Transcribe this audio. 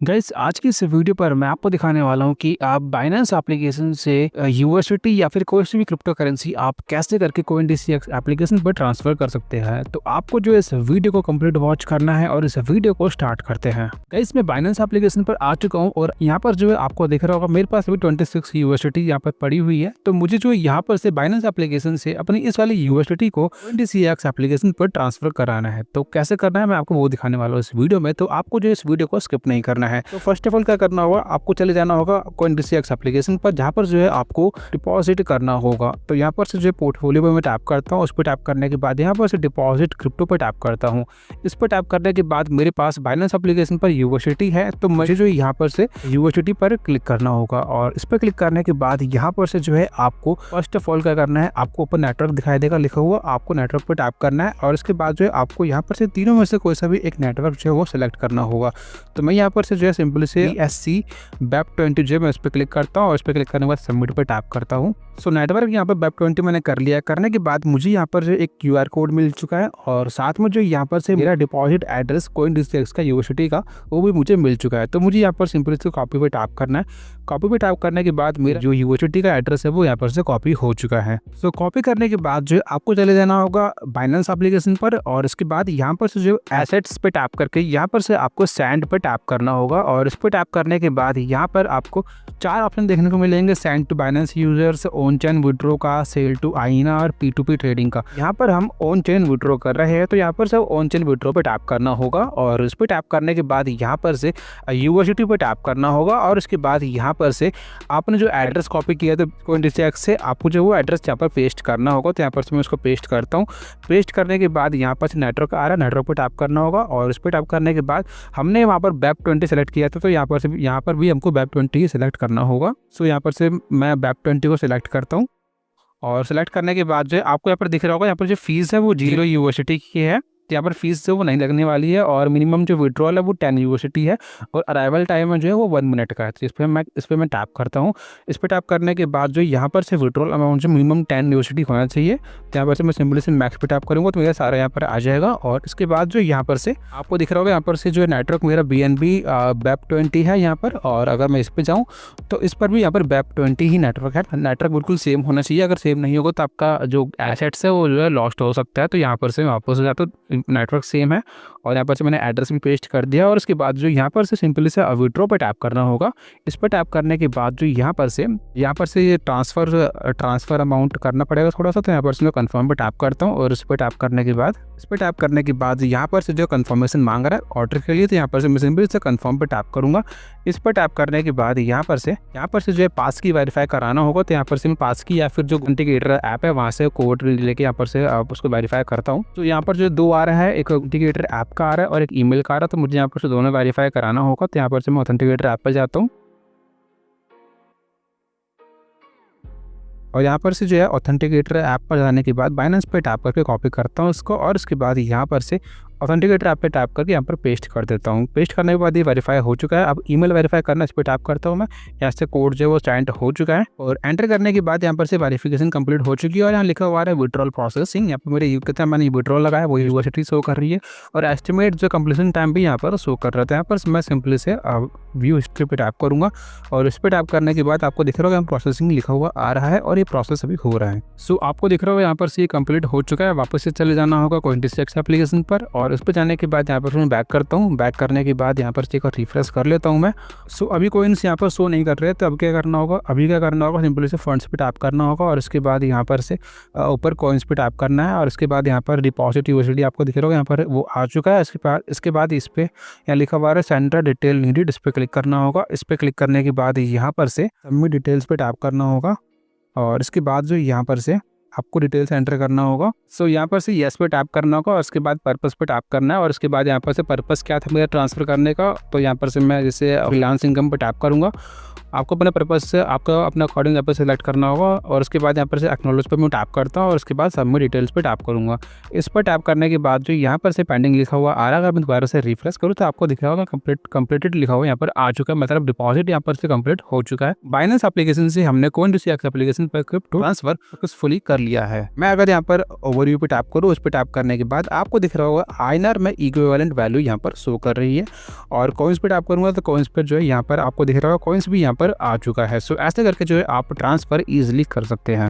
Guys आज की इस वीडियो पर मैं आपको दिखाने वाला हूं कि आप बाइनेंस एप्लीकेशन से यूएसडीटी या फिर कोई सी भी क्रिप्टो करेंसी आप कैसे करके कोइनडीसीएक्स एप्लीकेशन पर ट्रांसफर कर सकते हैं। तो आपको जो इस वीडियो को कंप्लीट वॉच करना है और इस वीडियो को स्टार्ट करते हैं। गाइस मैं बाइनेंस एप्लीकेशन पर आ चुका हूं और यहाँ पर जो है आपको दिख रहा होगा मेरे पास अभी 26 यूएसडीटी यहाँ पर पड़ी हुई है। तो मुझे जो यहाँ पर से बाइनेंस एप्लीकेशन से अपनी इस वाली यूएसडीटी को कोइनडीसीएक्स एप्लीकेशन पर ट्रांसफर कराना है। तो कैसे करना है मैं आपको वो दिखाने वाला हूँ इस वीडियो में। तो आपको जो इस वीडियो को स्किप नहीं करना है। तो फर्स्ट ऑफ ऑल क्या करना होगा, आपको चले जाना होगा कोइनडीसीएक्स एप्लीकेशन पर, जहां पर जो है आपको डिपॉजिट करना होगा। तो यहाँ पर से जो पोर्टफोलियो में टैप करता हूँ, उस पर टैप करने के बाद यहाँ पर से डिपॉजिट क्रिप्टो पर टैप करता हूँ। इस पर टैप करने के बाद मेरे पास बाइनेंस एप्लीकेशन पर यूएसडीटी है, तो मुझे जो यहाँ पर से यूएसडीटी पर क्लिक करना होगा। और इस पर क्लिक करने के बाद यहाँ पर से जो है आपको फर्स्ट ऑफ ऑल क्या करना है, आपको ऊपर नेटवर्क दिखाई देगा लिखा हुआ, आपको नेटवर्क पर टैप करना है। और इसके बाद जो है आपको यहाँ पर से तीनों में से कोई सा भी एक नेटवर्क जो है वो सिलेक्ट करना होगा। तो मैं यहाँ पर से जो है सिंपली से BSC BEP20J मैं इस पर क्लिक करता हूँ और इस पर क्लिक करने के बाद सबमिट पर टैप करता हूँ। सो नेटवर्क यहाँ पर BEP20 मैंने कर लिया। करने के बाद मुझे यहाँ पर जो एक QR कोड मिल चुका है और साथ में जो यहाँ पर से मेरा डिपॉजिट एड्रेस कोइनडीसीएक्स का यूएसडीटी का वो भी मुझे मिल चुका है। तो मुझे यहाँ पर सिंपली से कॉपी पे टैप करना है। कॉपी पे टैप करने के बाद मेरा जो यूएसडीटी का एड्रेस है वो यहाँ पर से कॉपी हो चुका है। सो कॉपी करने के बाद जो आपको चले जाना होगा बाइनेंस एप्लीकेशन पर और इसके बाद यहाँ पर से जो एसेट्स पे टैप करके यहाँ पर से आपको सेंड पे टैप करना होगा। और इस पर टैप करने के बाद यहाँ पर आपको 4 ऑप्शन देखने को मिलेंगे, send to Binance users, on chain withdraw का, सेल टू आईना और P2P ट्रेडिंग का। यहाँ पर हम ऑन चेन विड्रॉ कर रहे हैं, तो यहाँ पर से ऑन चेन विड्रॉ पे टैप करना होगा। और इस पर टैप करने के बाद यहाँ पर से यूएसडीटी पे टैप करना होगा। और इसके बाद यहाँ पर से आपने जो एड्रेस कॉपी किया था कोइनडीसीएक्स से, आपको जो वो एड्रेस यहाँ पर पेस्ट करना होगा। तो यहाँ पर से मैं उसको पेस्ट करता हूँ। पेस्ट करने के बाद यहाँ पर से नेटवर्क आ रहा है, नेटवर्क पर टैप करना होगा। और इस पर टैप करने के बाद हमने वहाँ पर BEP20 सेलेक्ट किया था, तो यहाँ पर भी हमको BEP20 ही सेलेक्ट करना होगा। सो यहाँ पर से मैं BEP20 को सिलेक्ट करता हूँ। और सेलेक्ट करने के बाद जो है आपको यहाँ पर दिख रहा होगा, यहाँ पर जो फीस है वो 0 यूएसडीटी की है। तो यहाँ पर फीस जो वो नहीं लगने वाली है और मिनिमम जो विड्रॉल है वो 10 यूएसडीटी है और अराइवल टाइम जो है वो 1 मिनट का है। तो इस पर मैं टैप करता हूँ। इस पर टैप करने के बाद जो यहाँ पर से विड्रॉल अमाउंट जो मिनिमम 10 यूएसडीटी होना चाहिए। तो यहाँ पर से मैं सिंपली से मैक्स पे टैप करूँगा तो मेरा सारा यहाँ पर आ जाएगा। और इसके बाद जो यहाँ पर से आपको दिख रहा होगा, यहाँ पर से जो नेटवर्क मेरा BNB BEP20 है यहाँ पर। और अगर मैं इस पर जाऊँ तो इस पर भी यहाँ पर BEP20 ही नेटवर्क है। नेटवर्क बिल्कुल सेम होना चाहिए, अगर सेम नहीं होगा तो आपका जो एसेट्स है वो जो है लॉस्ट हो सकता है। तो यहाँ पर से वापस हो जाता तो नेटवर्क सेम है। और यहाँ पर से मैंने एड्रेस भी पेस्ट कर दिया। और उसके बाद जो यहाँ पर से सिंपली से विड्रॉ पे टैप करना होगा। इस पर टैप करने के बाद जो यहाँ पर से ये ट्रांसफ़र अमाउंट करना पड़ेगा थोड़ा सा। तो यहाँ पर से मैं कन्फर्म पे टैप करता हूँ। और इस पर टैप करने के बाद यहाँ पर से जो कन्फर्मेशन मांग रहा है ऑर्डर के लिए, तो यहाँ पर से मैं सिंपली से कन्फर्म पे टैप करूँगा। इस पर टैप करने के बाद यहाँ पर से जो है पास की वेरीफाई कराना होगा। तो यहाँ पर से मैं पास की या फिर जो ऑथेंटिकेटर ऐप है वहाँ से कोड लेके यहाँ पर से उसको वेरीफाई करता हूँ। तो यहाँ पर जो 2 आ रहा है, एक ऑथेंटिकेटर ऐप का आ रहा है और एक ईमेल का आ रहा है। तो मुझे यहाँ पर से दोनों वेरीफाई कराना होगा। तो यहाँ पर से मैं ऑथेंटिकेटर ऐप पर जाता हूँ और यहाँ पर से जो है ऑथेंटिकेटर ऐप पर जाने के बाद बाइनेंस पे टैप करके कॉपी करता हूँ उसको। और उसके बाद यहाँ पर से ऑथेंटिकेटर ऐप पे टैप करके यहाँ पर पेस्ट कर देता हूँ। पेस्ट करने के बाद ये वेरीफाई हो चुका है। अब ईमेल वेरीफाई करना, इस पर टैप करता हूँ मैं। यहाँ से कोड जो है वो स्टैंड हो चुका है और एंटर करने के बाद यहाँ पर से वेरिफिकेशन कंप्लीट हो चुकी है। और यहाँ लिखा हुआ है विड्रॉल प्रोसेसिंग। यहाँ पर मेरे कितना मैंने विड्रॉल लगाया वो यूएसडीटी शो कर रही है और एस्टिमेट जो कंप्लीशन टाइम भी यहाँ पर शो कर रहा था। यहाँ पर मैं सिंपली से व्यू हिस्ट्री पे टैप करूँगा और इस पर टैप करने के बाद आपको दिख रहा होगा प्रोसेसिंग लिखा हुआ आ रहा है और ये प्रोसेस अभी हो रहा है। सो आपको दिख रहा होगा यहाँ पर से ये कंप्लीट हो चुका है। वापस से चले जाना होगा कोइनडीसीएक्स एप्लीकेशन पर और इस पर जाने के बाद यहाँ पर मैं बैक करता हूँ। बैक करने के बाद यहाँ पर एक और रिफ्रेश कर लेता हूँ मैं। सो अभी कोइंस यहाँ पर शो नहीं कर रहे, तो अब क्या करना होगा, सिंपली से फंड्स पे टैप करना होगा और इसके बाद यहाँ पर से ऊपर कॉइन्स पे टैप करना है। और इसके बाद यहाँ पर डिपॉजिट यूएसडीटी आपको दिख रहा होगा यहाँ पर वो आ चुका है। इसके बाद इस पर यहाँ लिखा हुआ है सेंटर डिटेल नीडेड, इस पर क्लिक करना होगा। इस पर क्लिक करने के बाद यहाँ पर से सबमिट डिटेल्स पे टैप करना होगा और इसके बाद जो यहाँ पर से आपको डिटेल्स एंटर करना होगा। सो यहाँ पर से येस पे टैप करना होगा और उसके बाद पर्पस पे टैप करना है। और उसके बाद यहाँ पर से पर्पस क्या था मेरा ट्रांसफ़र करने का, तो यहाँ पर से मैं जैसे फ्रीलांस इनकम पे टैप करूँगा। आपको अपने पर्पस से आपका अपना अकॉर्डिंग यहाँ पर सेलेक्ट करना होगा। और उसके बाद यहाँ पर से एक्नॉलेज पर मैं टैप करता हूँ और उसके बाद सबमिट डिटेल्स पे टैप करूँगा। इस पर टैप करने के बाद जो यहाँ पर से पेंडिंग लिखा हुआ आ रहा है, अगर मैं दोबारा से रिफ्रेश करूँ तो आपको दिख रहा होगा कंप्लीटेड लिखा हुआ यहाँ पर आ चुका है, मतलब डिपॉजिट यहाँ पर से कंप्लीट हो चुका है। बाइनेंस एप्लीकेशन से हमने कोइनडीसीएक्स एप्लीकेशन पर क्रिप्टो ट्रांसफर सक्सेसफुली कर लिया है। मैं अगर यहाँ पर ओवरव्यू पे टैप करूँ, उस पे टैप करने के बाद आपको दिख रहा होगा आईएनआर में इक्विवेलेंट वैल्यू यहाँ पर शो कर रही है। और कॉइन्स पे टैप करूँगा तो कॉइन्स पर जो है यहाँ पर आपको दिख रहा होगा कॉइन्स भी यहाँ पर आ चुका है। सो ऐसे करके जो है आप ट्रांसफ़र ईजिली कर सकते हैं।